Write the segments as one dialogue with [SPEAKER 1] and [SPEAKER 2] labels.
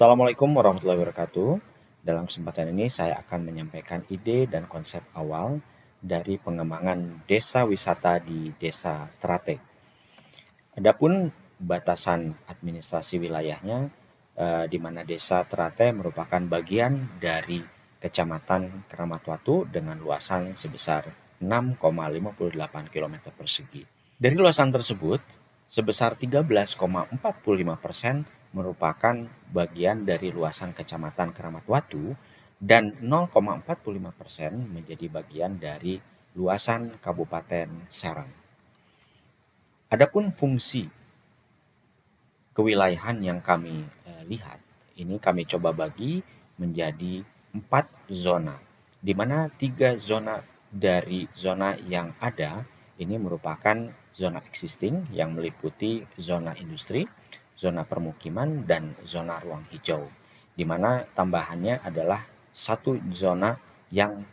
[SPEAKER 1] Assalamualaikum warahmatullahi wabarakatuh. Dalam kesempatan ini saya akan menyampaikan ide dan konsep awal dari pengembangan desa wisata di Desa Trate. Adapun batasan administrasi wilayahnya, di mana Desa Trate merupakan bagian dari Kecamatan Keramat Watu dengan luasan sebesar 6,58 km persegi. Dari luasan tersebut, sebesar 13,45% merupakan bagian dari luasan Kecamatan Keramat Watu dan 0,45% menjadi bagian dari luasan Kabupaten Serang. Adapun fungsi kewilayahan yang kami lihat, ini kami coba bagi menjadi 4 zona, di mana 3 zona dari zona yang ada ini merupakan zona existing yang meliputi zona industri, zona permukiman, dan zona ruang hijau, di mana tambahannya adalah satu zona yang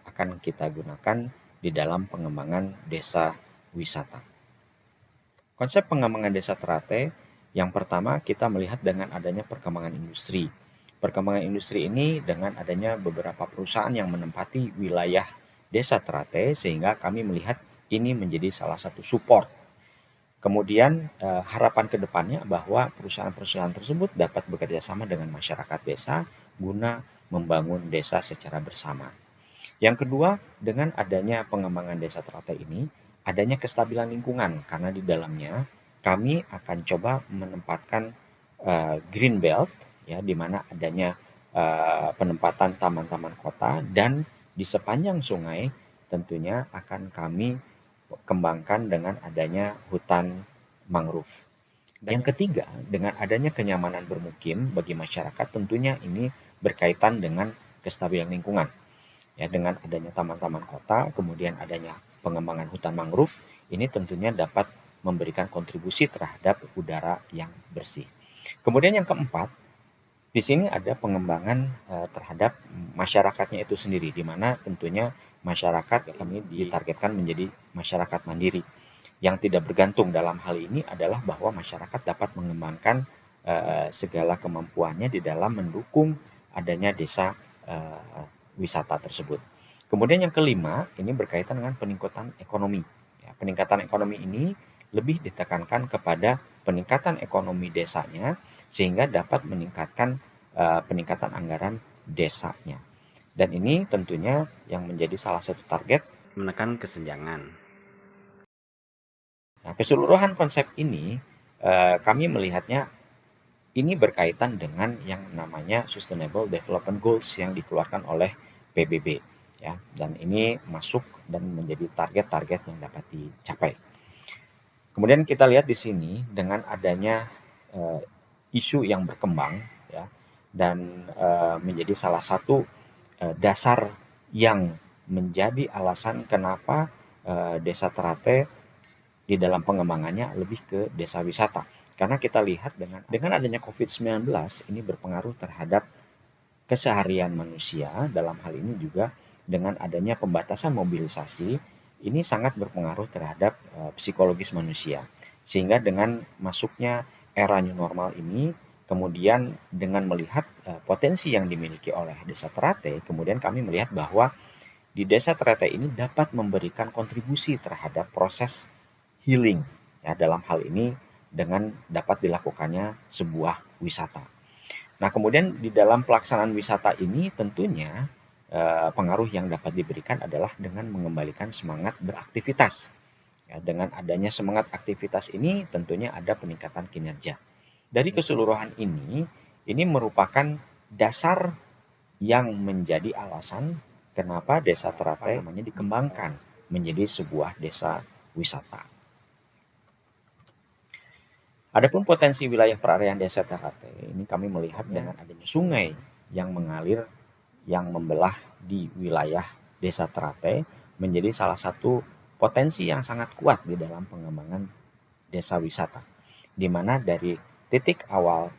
[SPEAKER 1] akan kita gunakan di dalam pengembangan desa wisata. Konsep pengembangan desa Trate, yang pertama kita melihat dengan adanya perkembangan industri. Perkembangan industri ini dengan adanya beberapa perusahaan yang menempati wilayah desa Trate, sehingga kami melihat ini menjadi salah satu support. Kemudian harapan kedepannya bahwa perusahaan-perusahaan tersebut dapat bekerja sama dengan masyarakat desa guna membangun desa secara bersama. Yang kedua, dengan adanya pengembangan desa Trate ini, adanya kestabilan lingkungan karena di dalamnya kami akan coba menempatkan green belt, ya, di mana adanya penempatan taman-taman kota, dan di sepanjang sungai tentunya akan kami kembangkan dengan adanya hutan mangrove. Dan yang ketiga, dengan adanya kenyamanan bermukim bagi masyarakat, tentunya ini berkaitan dengan kestabilan lingkungan. Ya, dengan adanya taman-taman kota, kemudian adanya pengembangan hutan mangrove, ini tentunya dapat memberikan kontribusi terhadap udara yang bersih. Kemudian yang keempat, di sini ada pengembangan terhadap masyarakatnya itu sendiri, di mana tentunya masyarakat kami ditargetkan menjadi masyarakat mandiri. Yang tidak bergantung dalam hal ini adalah bahwa masyarakat dapat mengembangkan segala kemampuannya di dalam mendukung adanya desa wisata tersebut. Kemudian yang kelima, ini berkaitan dengan peningkatan ekonomi. Ya, peningkatan ekonomi ini lebih ditekankan kepada peningkatan ekonomi desanya sehingga dapat meningkatkan peningkatan anggaran desanya. Dan ini tentunya yang menjadi salah satu target
[SPEAKER 2] menekan kesenjangan.
[SPEAKER 1] Nah, keseluruhan konsep ini kami melihatnya ini berkaitan dengan yang namanya Sustainable Development Goals yang dikeluarkan oleh PBB, ya, dan ini masuk dan menjadi target-target yang dapat dicapai. Kemudian kita lihat di sini dengan adanya isu yang berkembang, ya, dan menjadi salah satu dasar yang menjadi alasan kenapa Desa Trate di dalam pengembangannya lebih ke desa wisata. Karena kita lihat dengan adanya COVID-19 ini berpengaruh terhadap keseharian manusia, dalam hal ini juga dengan adanya pembatasan mobilisasi, ini sangat berpengaruh terhadap psikologis manusia. Sehingga dengan masuknya era new normal ini, kemudian dengan melihat potensi yang dimiliki oleh Desa Trate, kemudian kami melihat bahwa di Desa Trate ini dapat memberikan kontribusi terhadap proses healing, ya, dalam hal ini dengan dapat dilakukannya sebuah wisata. Nah, kemudian di dalam pelaksanaan wisata ini tentunya pengaruh yang dapat diberikan adalah dengan mengembalikan semangat beraktivitas. Ya, dengan adanya semangat aktivitas ini tentunya ada peningkatan kinerja. Dari keseluruhan ini merupakan dasar yang menjadi alasan kenapa Desa Trate namanya dikembangkan menjadi sebuah desa wisata. Adapun potensi wilayah perarian Desa Trate ini kami melihat dengan adanya sungai yang mengalir yang membelah di wilayah Desa Trate menjadi salah satu potensi yang sangat kuat di dalam pengembangan desa wisata. Di mana dari titik awal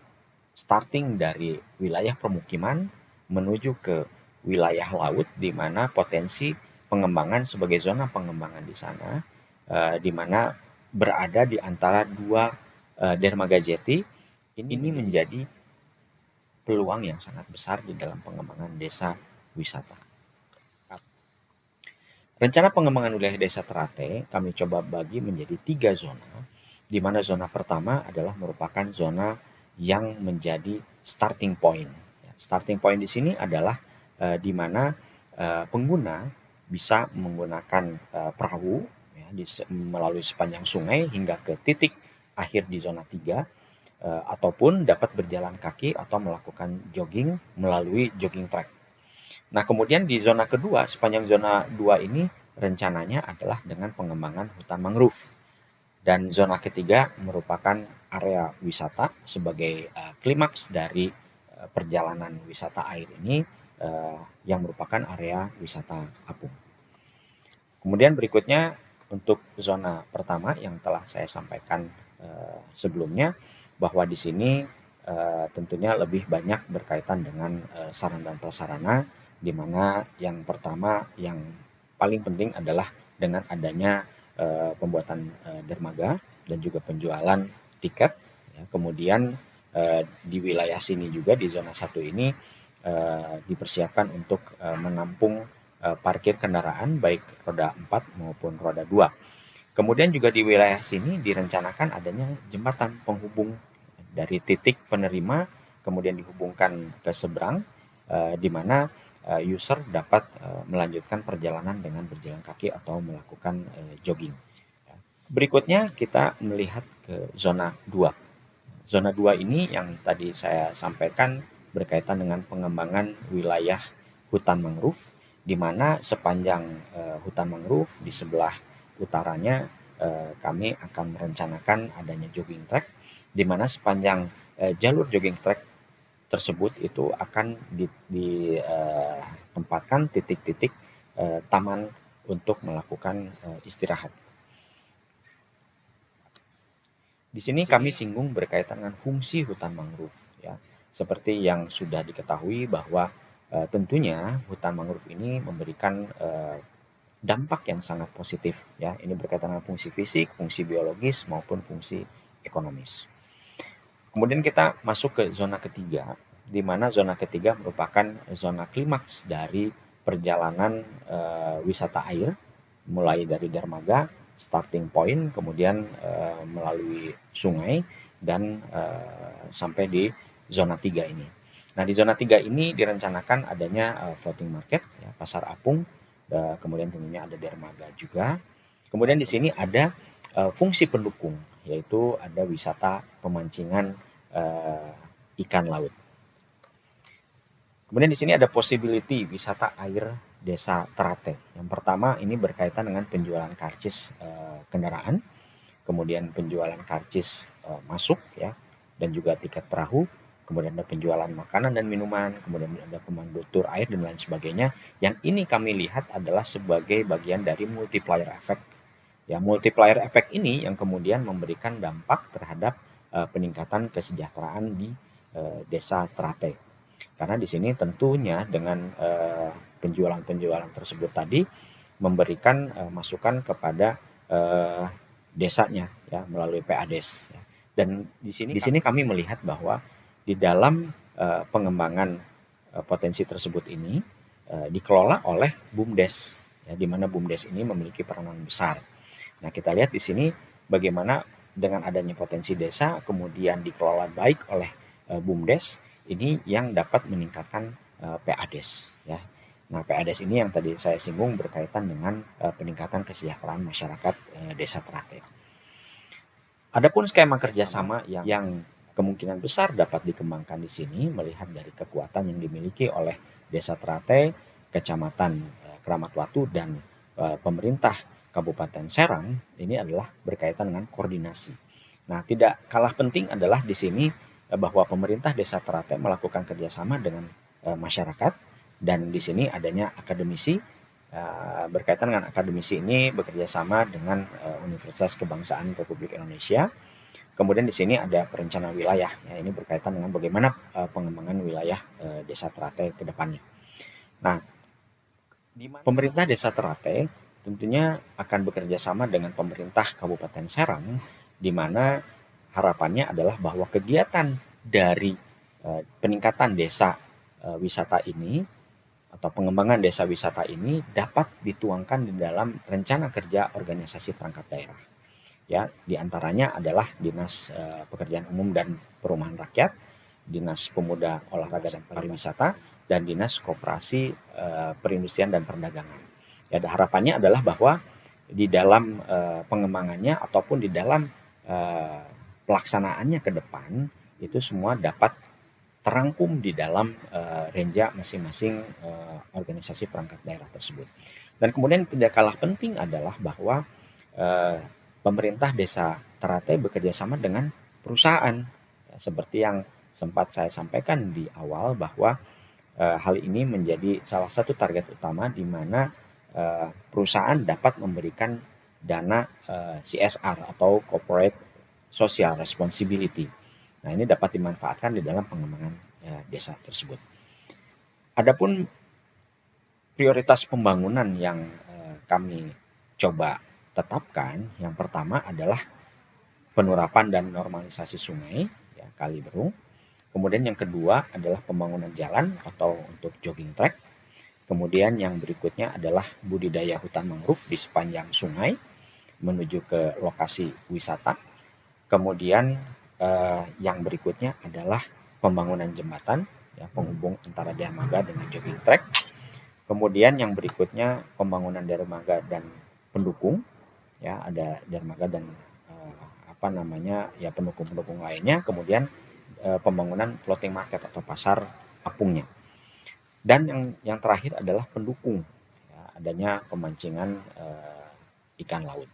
[SPEAKER 1] starting dari wilayah permukiman menuju ke wilayah laut, di mana potensi pengembangan sebagai zona pengembangan di sana, di mana berada di antara dua dermaga jeti, ini menjadi peluang yang sangat besar di dalam pengembangan desa wisata. Rencana pengembangan wilayah desa Teratai kami coba bagi menjadi 3 zona, di mana zona pertama adalah merupakan zona yang menjadi starting point. Starting point di sini adalah di mana pengguna bisa menggunakan perahu ya, melalui sepanjang sungai hingga ke titik akhir di zona 3, ataupun dapat berjalan kaki atau melakukan jogging melalui jogging track. Nah, kemudian di zona kedua, sepanjang zona 2 ini rencananya adalah dengan pengembangan hutan mangrove. Dan zona ketiga merupakan area wisata sebagai klimaks dari perjalanan wisata air ini, yang merupakan area wisata apung. Kemudian berikutnya untuk zona pertama yang telah saya sampaikan sebelumnya, bahwa di sini tentunya lebih banyak berkaitan dengan sarana dan prasarana, di mana yang pertama yang paling penting adalah dengan adanya pembuatan dermaga dan juga penjualan tiket. Ya. Kemudian di wilayah sini juga di zona 1 ini dipersiapkan untuk menampung parkir kendaraan baik roda 4 maupun roda 2. Kemudian juga di wilayah sini direncanakan adanya jembatan penghubung dari titik penerima kemudian dihubungkan ke seberang, di mana user dapat melanjutkan perjalanan dengan berjalan kaki atau melakukan jogging. Berikutnya kita melihat ke zona 2. Zona 2 ini yang tadi saya sampaikan berkaitan dengan pengembangan wilayah hutan mangrove, di mana sepanjang hutan mangrove di sebelah utaranya kami akan merencanakan adanya jogging track, di mana sepanjang jalur jogging track tersebut itu akan ditempatkan titik-titik taman untuk melakukan istirahat. Di sini kami singgung berkaitan dengan fungsi hutan mangrove ya. Seperti yang sudah diketahui bahwa tentunya hutan mangrove ini memberikan dampak yang sangat positif ya. Ini berkaitan dengan fungsi fisik, fungsi biologis maupun fungsi ekonomis. Kemudian kita masuk ke zona ketiga, di mana zona ketiga merupakan zona klimaks dari perjalanan wisata air, mulai dari dermaga, starting point, kemudian melalui sungai, dan sampai di zona 3 ini. Nah, di zona 3 ini direncanakan adanya floating market, ya, pasar apung, kemudian tentunya ada dermaga juga. Kemudian di sini ada fungsi pendukung, yaitu ada wisata pemancingan ikan laut. Kemudian di sini ada possibility wisata air desa Teratai. Yang pertama ini berkaitan dengan penjualan karcis kendaraan, kemudian penjualan karcis masuk ya, dan juga tiket perahu, kemudian ada penjualan makanan dan minuman, kemudian ada pemandu tur air dan lain sebagainya. Yang ini kami lihat adalah sebagai bagian dari multiplier effect. Ya, multiplier effect ini yang kemudian memberikan dampak terhadap peningkatan kesejahteraan di desa Teratai. Karena di sini tentunya dengan penjualan-penjualan tersebut tadi memberikan masukan kepada desanya ya melalui PADES. Ya. Dan di sini kami melihat bahwa di dalam pengembangan potensi tersebut ini dikelola oleh BUMDes, ya, di mana BUMDes ini memiliki peranan besar. Nah, kita lihat di sini bagaimana dengan adanya potensi desa kemudian dikelola baik oleh BUMDes ini yang dapat meningkatkan PADES ya. Nah, PADES ini yang tadi saya singgung berkaitan dengan peningkatan kesejahteraan masyarakat desa Teratai. Adapun skema kerjasama yang kemungkinan besar dapat dikembangkan di sini melihat dari kekuatan yang dimiliki oleh desa Teratai, Kecamatan Keramat Watu, dan pemerintah Kabupaten Serang ini adalah berkaitan dengan koordinasi. Nah, tidak kalah penting adalah di sini bahwa pemerintah desa Teratai melakukan kerjasama dengan masyarakat, dan di sini adanya akademisi. Berkaitan dengan akademisi ini bekerja sama dengan Universitas Kebangsaan Republik Indonesia. Kemudian di sini ada perencana wilayah. Ya, ini berkaitan dengan bagaimana pengembangan wilayah desa Teratai ke depannya. Nah, pemerintah desa Teratai tentunya akan bekerja sama dengan pemerintah Kabupaten Serang, di mana harapannya adalah bahwa kegiatan dari peningkatan desa wisata ini atau pengembangan desa wisata ini dapat dituangkan di dalam rencana kerja organisasi perangkat daerah. Ya, di antaranya adalah Dinas Pekerjaan Umum dan Perumahan Rakyat, Dinas Pemuda, Olahraga dan Pariwisata, dan Dinas Koperasi Perindustrian dan Perdagangan. Ya, harapannya adalah bahwa di dalam pengembangannya ataupun di dalam pelaksanaannya ke depan itu semua dapat terangkum di dalam renja masing-masing organisasi perangkat daerah tersebut. Dan kemudian tidak kalah penting adalah bahwa pemerintah desa Teratai bekerja sama dengan perusahaan. Ya, seperti yang sempat saya sampaikan di awal bahwa hal ini menjadi salah satu target utama di mana perusahaan dapat memberikan dana CSR atau Corporate Social Responsibility. Nah, ini dapat dimanfaatkan di dalam pengembangan desa tersebut. Adapun prioritas pembangunan yang kami coba tetapkan, yang pertama adalah penerapan dan normalisasi sungai, ya, kali berung. Kemudian yang kedua adalah pembangunan jalan atau untuk jogging track. Kemudian yang berikutnya adalah budidaya hutan mangrove di sepanjang sungai menuju ke lokasi wisata. Kemudian yang berikutnya adalah pembangunan jembatan, ya, penghubung antara dermaga dengan jogging track. Kemudian yang berikutnya pembangunan dermaga dan pendukung, ya, ada dermaga dan pendukung-pendukung lainnya. Kemudian pembangunan floating market atau pasar apungnya. Dan yang terakhir adalah pendukung, ya, adanya pemancingan ikan laut.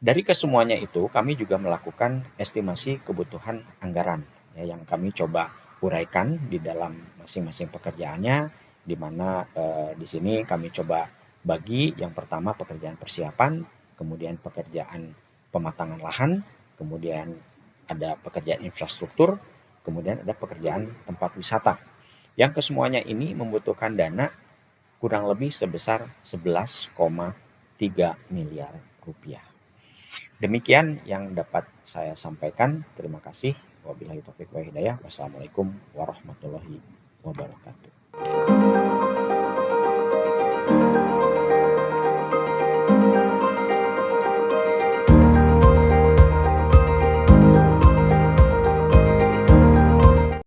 [SPEAKER 1] Dari kesemuanya itu kami juga melakukan estimasi kebutuhan anggaran, ya, yang kami coba uraikan di dalam masing-masing pekerjaannya, di mana di sini kami coba bagi yang pertama pekerjaan persiapan, kemudian pekerjaan pematangan lahan, kemudian ada pekerjaan infrastruktur, kemudian ada pekerjaan tempat wisata. Yang kesemuanya ini membutuhkan dana kurang lebih sebesar 11,3 miliar rupiah. Demikian yang dapat saya sampaikan. Terima kasih. Wabillahi taufiq wa hidayah. Wassalamualaikum warahmatullahi wabarakatuh.